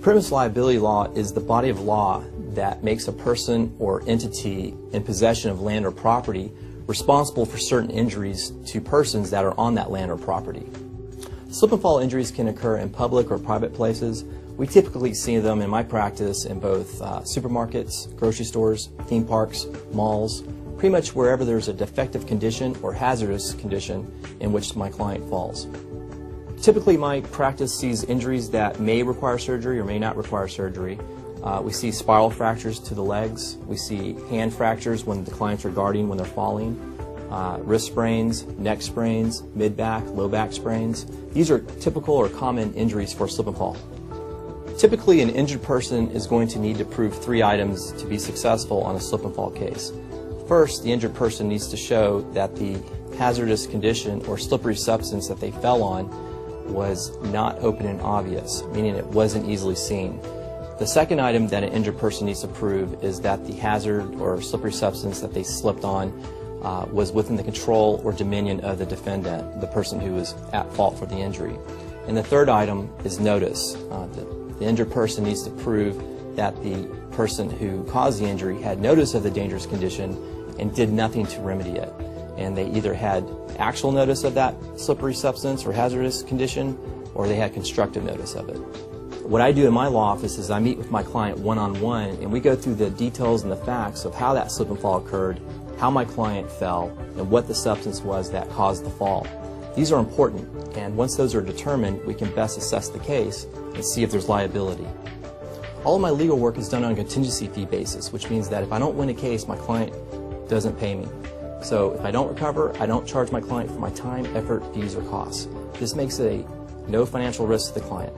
Premise liability law is the body of law that makes a person or entity in possession of land or property responsible for certain injuries to persons that are on that land or property. Slip and fall injuries can occur in public or private places. We typically see them in my practice in both supermarkets, grocery stores, theme parks, malls, pretty much wherever there's a defective condition or hazardous condition in which my client falls. Typically, my practice sees injuries that may require surgery or may not require surgery. We see spiral fractures to the legs. We see hand fractures when the clients are guarding when they're falling. Wrist sprains, neck sprains, mid-back, low-back sprains. These are typical or common injuries for slip and fall. Typically, an injured person is going to need to prove 3 items to be successful on a slip and fall case. First, the injured person needs to show that the hazardous condition or slippery substance that they fell on was not open and obvious, meaning it wasn't easily seen. The second item that an injured person needs to prove is that the hazard or slippery substance that they slipped on was within the control or dominion of the defendant, the person who was at fault for the injury. And the third item is notice. The injured person needs to prove that the person who caused the injury had notice of the dangerous condition and did nothing to remedy it. And they either had actual notice of that slippery substance or hazardous condition, or they had constructive notice of it. What I do in my law office is I meet with my client one-on-one, and we go through the details and the facts of how that slip and fall occurred, how my client fell, and what the substance was that caused the fall. These are important, and once those are determined, we can best assess the case and see if there's liability. All of my legal work is done on a contingency fee basis, which means that if I don't win a case, my client doesn't pay me. So if I don't recover, I don't charge my client for my time, effort, fees, or costs. This makes it a no financial risk to the client.